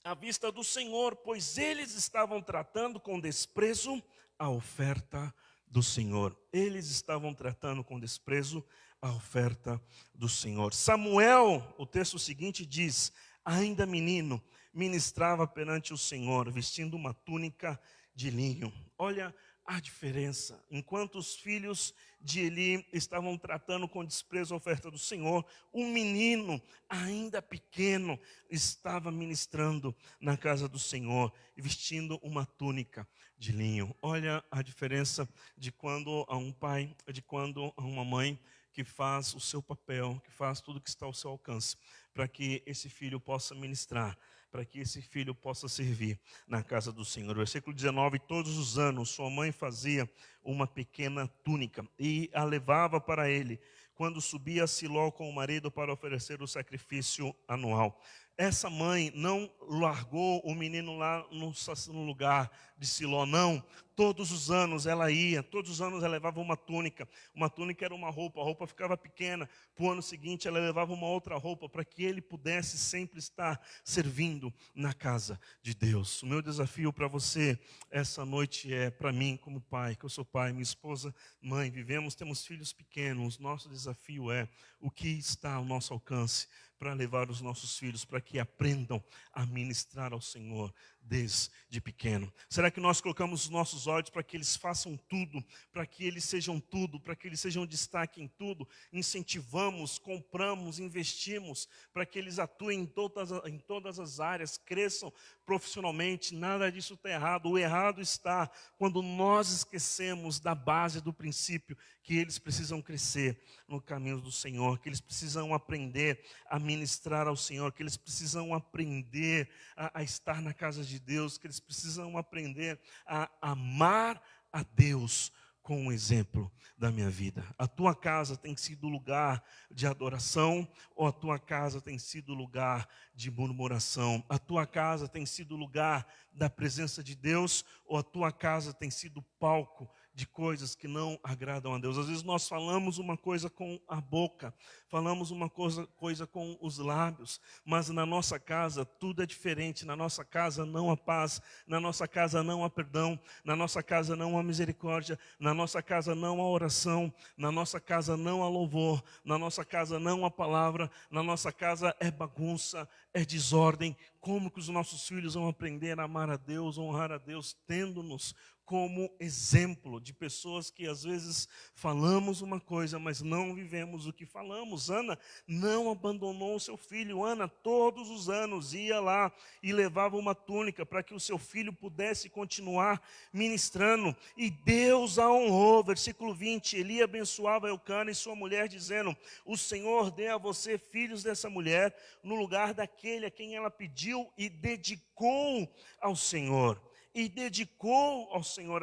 À vista do Senhor, pois eles estavam tratando com desprezo a oferta do Senhor. Eles estavam tratando com desprezo a oferta do Senhor. Samuel, o texto seguinte diz, ainda menino, ministrava perante o Senhor, vestindo uma túnica de linho. Olha a diferença. Enquanto os filhos de Eli estavam tratando com desprezo a oferta do Senhor, um menino ainda pequeno estava ministrando na casa do Senhor, vestindo uma túnica de linho. Olha a diferença de quando há um pai, de quando há uma mãe que faz o seu papel, que faz tudo que está ao seu alcance, para que esse filho possa ministrar, para que esse filho possa servir na casa do Senhor. Versículo 19, todos os anos sua mãe fazia uma pequena túnica e a levava para ele, quando subia a Siló com o marido para oferecer o sacrifício anual. Essa mãe não largou o menino lá no lugar de Siló, não. Todos os anos ela ia, todos os anos ela levava uma túnica. Uma túnica era uma roupa, a roupa ficava pequena. Para o ano seguinte ela levava uma outra roupa para que ele pudesse sempre estar servindo na casa de Deus. O meu desafio para você essa noite é, para mim como pai, que eu sou pai, minha esposa, mãe, temos filhos pequenos. Nosso desafio é o que está ao nosso alcance para levar os nossos filhos, para que aprendam a ministrar ao Senhor desde pequeno. Será que nós colocamos os nossos olhos para que eles façam tudo, para que eles sejam tudo, para que eles sejam destaque em tudo? Incentivamos, compramos, investimos para que eles atuem em todas as áreas, cresçam profissionalmente. Nada disso está errado. O errado está quando nós esquecemos da base, do princípio, que eles precisam crescer no caminho do Senhor, que eles precisam aprender a ministrar ao Senhor, que eles precisam aprender a estar na casa de Deus, que eles precisam aprender a amar a Deus com o exemplo da minha vida. A tua casa tem sido lugar de adoração ou a tua casa tem sido lugar de murmuração? A tua casa tem sido lugar da presença de Deus ou a tua casa tem sido palco de coisas que não agradam a Deus? Às vezes nós falamos uma coisa com a boca, falamos uma coisa com os lábios, mas na nossa casa tudo é diferente. Na nossa casa não há paz, na nossa casa não há perdão, na nossa casa não há misericórdia, na nossa casa não há oração, na nossa casa não há louvor, na nossa casa não há palavra, na nossa casa é bagunça, é desordem. Como que os nossos filhos vão aprender a amar a Deus, honrar a Deus, tendo-nos como exemplo de pessoas que às vezes falamos uma coisa, mas não vivemos o que falamos? Ana não abandonou o seu filho. Ana todos os anos ia lá e levava uma túnica para que o seu filho pudesse continuar ministrando, e Deus a honrou. Versículo 20, Eli abençoava Eucana e sua mulher, dizendo: o Senhor dê a você filhos dessa mulher, no lugar daquele a quem ela pediu, e dedicou ao Senhor.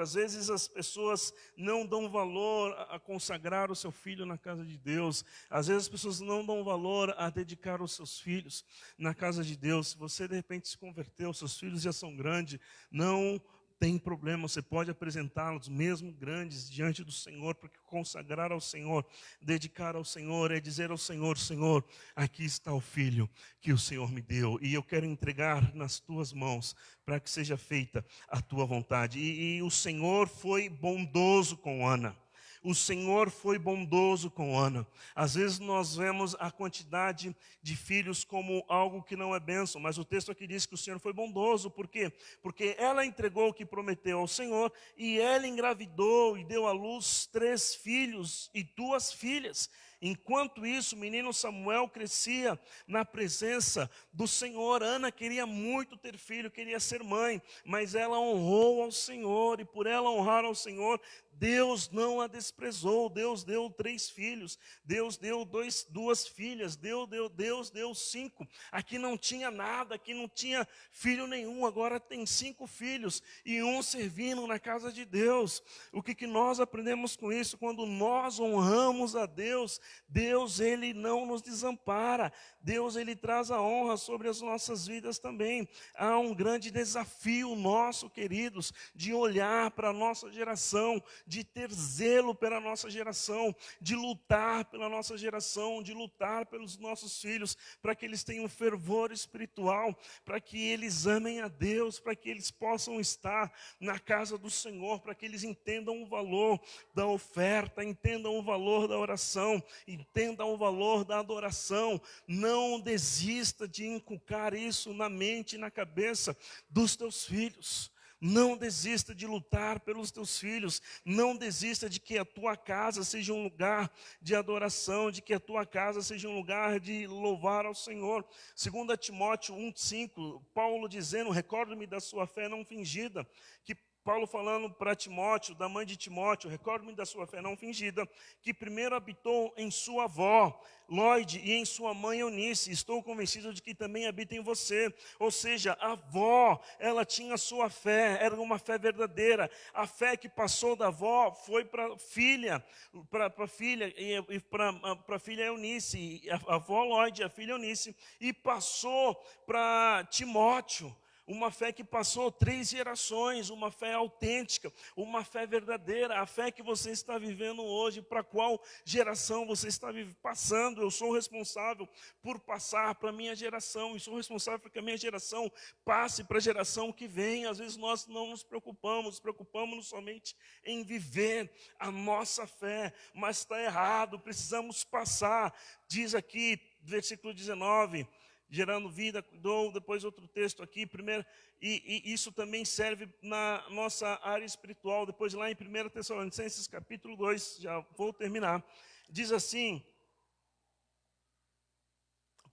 Às vezes as pessoas não dão valor a consagrar o seu filho na casa de Deus. Às vezes as pessoas não dão valor a dedicar os seus filhos na casa de Deus. Se você de repente se converteu, seus filhos já são grandes, não tem problema, você pode apresentá-los mesmo grandes diante do Senhor, porque consagrar ao Senhor, dedicar ao Senhor, é dizer ao Senhor: Senhor, aqui está o filho que o Senhor me deu, e eu quero entregar nas tuas mãos, para que seja feita a tua vontade. E o Senhor foi bondoso com Ana. O Senhor foi bondoso com Ana. Às vezes nós vemos a quantidade de filhos como algo que não é bênção, mas o texto aqui diz que o Senhor foi bondoso. Por quê? Porque ela entregou o que prometeu ao Senhor, e ela engravidou e deu à luz 3 filhos e 2 filhas. Enquanto isso, o menino Samuel crescia na presença do Senhor. Ana queria muito ter filho, queria ser mãe, mas ela honrou ao Senhor, e por ela honrar ao Senhor, Deus não a desprezou. Deus deu 3 filhos, Deus deu duas filhas, Deus deu 5. Aqui não tinha nada, aqui não tinha filho nenhum, agora tem 5 filhos e um servindo na casa de Deus. O que nós aprendemos com isso? Quando nós honramos a Deus, Deus ele não nos desampara, Deus ele traz a honra sobre as nossas vidas também. Há um grande desafio nosso, queridos, de olhar para a nossa geração, de ter zelo pela nossa geração, de lutar pela nossa geração, de lutar pelos nossos filhos, para que eles tenham fervor espiritual, para que eles amem a Deus, para que eles possam estar na casa do Senhor, para que eles entendam o valor da oferta, entendam o valor da oração, entendam o valor da adoração. Não desista de inculcar isso na mente e na cabeça dos teus filhos. Não desista de lutar pelos teus filhos. Não desista de que a tua casa seja um lugar de adoração, de que a tua casa seja um lugar de louvar ao Senhor. 2 Timóteo 1,5, Paulo dizendo: recordo-me da sua fé não fingida. Que Paulo falando para Timóteo, da mãe de Timóteo: recordo-me da sua fé não fingida, que primeiro habitou em sua avó, Lóide, e em sua mãe Eunice. Estou convencido de que também habita em você. Ou seja, a avó, ela tinha sua fé, era uma fé verdadeira. A fé que passou da avó foi para a filha, para a filha Eunice, a avó Lóide, a filha Eunice, e passou para Timóteo. Uma fé que passou 3 gerações, uma fé autêntica, uma fé verdadeira, a fé que você está vivendo hoje. Para qual geração você está passando? Eu sou responsável por passar para a minha geração, e sou responsável por que a minha geração passe para a geração que vem. Às vezes nós não nos preocupamos somente em viver a nossa fé, mas está errado, precisamos passar. Diz aqui, versículo 19... gerando vida, cuidou. Depois outro texto aqui, primeiro, e isso também serve na nossa área espiritual. Depois lá em 1 Tessalonicenses capítulo 2, já vou terminar, diz assim,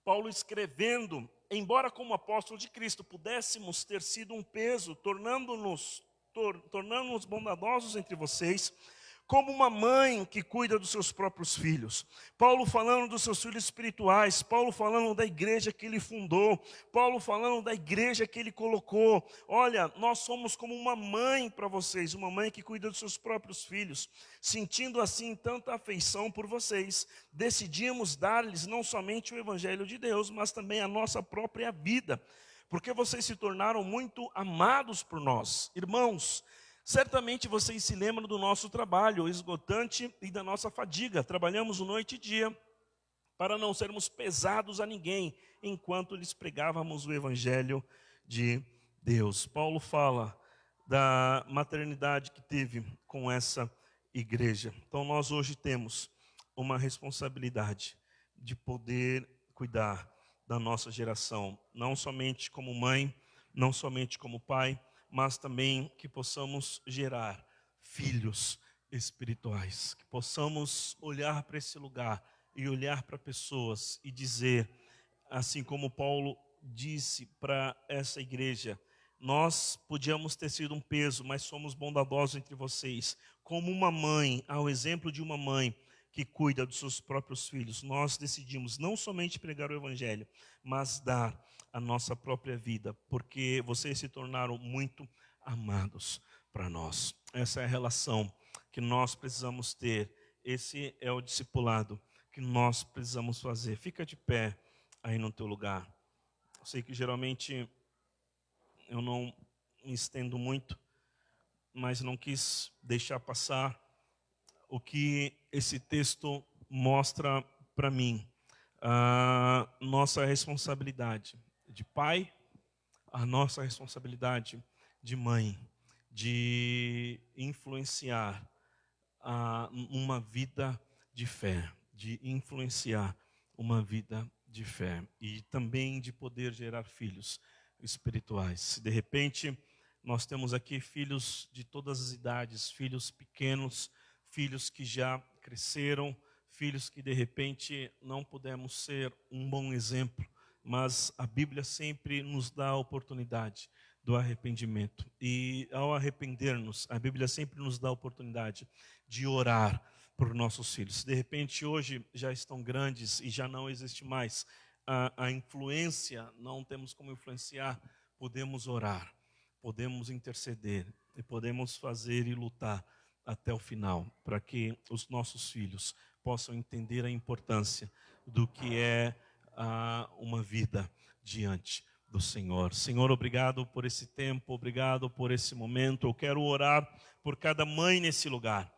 Paulo escrevendo: embora como apóstolo de Cristo pudéssemos ter sido um peso, tornando-nos bondadosos entre vocês, como uma mãe que cuida dos seus próprios filhos. Paulo falando dos seus filhos espirituais, Paulo falando da igreja que ele fundou, Paulo falando da igreja que ele colocou. Olha, nós somos como uma mãe para vocês, uma mãe que cuida dos seus próprios filhos. Sentindo assim tanta afeição por vocês, decidimos dar-lhes não somente o evangelho de Deus, mas também a nossa própria vida, porque vocês se tornaram muito amados por nós. Irmãos, certamente vocês se lembram do nosso trabalho esgotante e da nossa fadiga. Trabalhamos noite e dia para não sermos pesados a ninguém, enquanto lhes pregávamos o evangelho de Deus. Paulo fala da maternidade que teve com essa igreja. Então nós hoje temos uma responsabilidade de poder cuidar da nossa geração, não somente como mãe, não somente como pai, mas também que possamos gerar filhos espirituais, que possamos olhar para esse lugar e olhar para pessoas e dizer, assim como Paulo disse para essa igreja: nós podíamos ter sido um peso, mas somos bondadosos entre vocês, como uma mãe, ao exemplo de uma mãe que cuida dos seus próprios filhos. Nós decidimos não somente pregar o evangelho, mas dar a nossa própria vida, porque vocês se tornaram muito amados para nós. Essa é a relação que nós precisamos ter. Esse é o discipulado que nós precisamos fazer. Fica de pé aí no teu lugar. Eu sei que geralmente eu não me estendo muito, mas não quis deixar passar o que esse texto mostra para mim. A nossa responsabilidade de pai, a nossa responsabilidade de mãe, de influenciar uma vida de fé, de influenciar uma vida de fé e também de poder gerar filhos espirituais. De repente, nós temos aqui filhos de todas as idades, filhos pequenos, filhos que já cresceram, filhos que de repente não pudemos ser um bom exemplo, mas a Bíblia sempre nos dá a oportunidade do arrependimento. E ao arrepender-nos, a Bíblia sempre nos dá a oportunidade de orar por nossos filhos. De repente hoje já estão grandes e já não existe mais a influência, não temos como influenciar, podemos orar, podemos interceder e podemos fazer e lutar até o final, para que os nossos filhos possam entender a importância do que é uma vida diante do Senhor. Senhor, obrigado por esse tempo, obrigado por esse momento. Eu quero orar por cada mãe nesse lugar.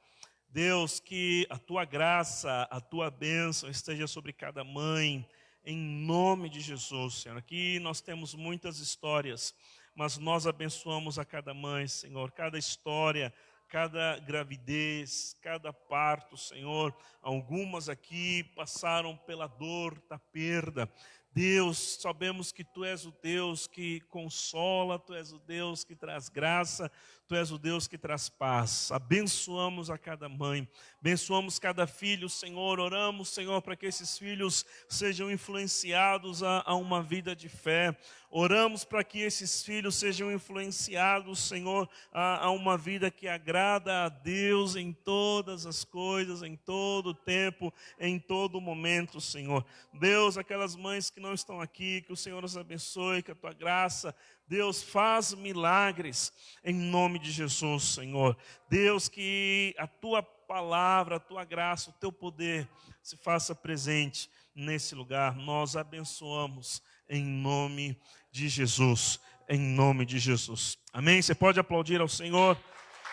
Deus, que a tua graça, a tua bênção esteja sobre cada mãe, em nome de Jesus, Senhor. Aqui nós temos muitas histórias, mas nós abençoamos a cada mãe, Senhor, cada história, cada gravidez, cada parto, Senhor. Algumas aqui passaram pela dor da perda. Deus, sabemos que Tu és o Deus que consola, Tu és o Deus que traz graça, Tu és o Deus que traz paz. Abençoamos a cada mãe, abençoamos cada filho, Senhor. Oramos, Senhor, para que esses filhos sejam influenciados a uma vida de fé. Oramos para que esses filhos sejam influenciados, Senhor, a uma vida que agrada a Deus em todas as coisas, em todo o tempo, em todo momento, Senhor. Deus, aquelas mães que não estão aqui, que o Senhor os abençoe, que a Tua graça, Deus, faz milagres em nome de Jesus, Senhor. Deus, que a Tua palavra, a Tua graça, o Teu poder se faça presente nesse lugar. Nós abençoamos em nome de Jesus, em nome de Jesus. Amém? Você pode aplaudir ao Senhor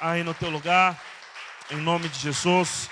aí no teu lugar, em nome de Jesus.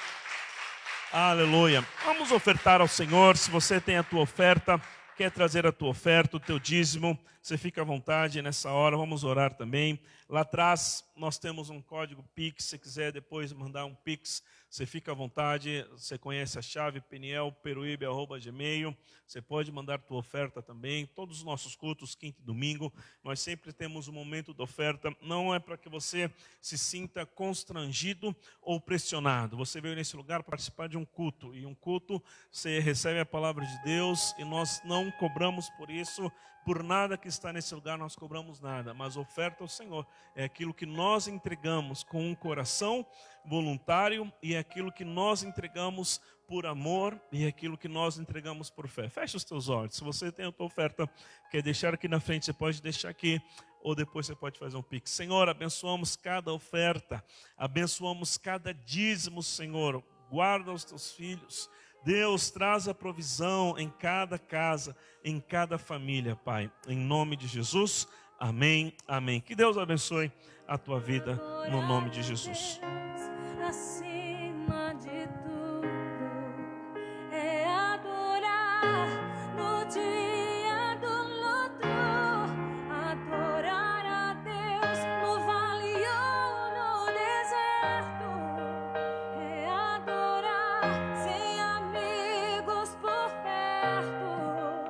Aleluia. Vamos ofertar ao Senhor. Se você tem a tua oferta, quer trazer a tua oferta, o teu dízimo, você fica à vontade nessa hora. Vamos orar também. Lá atrás nós temos um código Pix. Se quiser depois mandar um Pix, você fica à vontade. Você conhece a chave penielperuíbe@gmail. Você pode mandar a tua oferta também. Todos os nossos cultos, quinta e domingo, nós sempre temos um momento de oferta. Não é para que você se sinta constrangido ou pressionado. Você veio nesse lugar participar de um culto. E um culto, você recebe a palavra de Deus e nós não cobramos por isso. Por nada que está nesse lugar nós cobramos nada. Mas oferta ao Senhor é aquilo que nós entregamos com um coração voluntário e é aquilo que nós entregamos por amor e é aquilo que nós entregamos por fé. Fecha os teus olhos. Se você tem a tua oferta, quer deixar aqui na frente, você pode deixar aqui ou depois você pode fazer um pix. Senhor, abençoamos cada oferta, abençoamos cada dízimo, Senhor. Guarda os teus filhos. Deus, traz a provisão em cada casa, em cada família, Pai. Em nome de Jesus, amém, amém. Que Deus abençoe a tua vida, no nome de Jesus. Acima de tudo.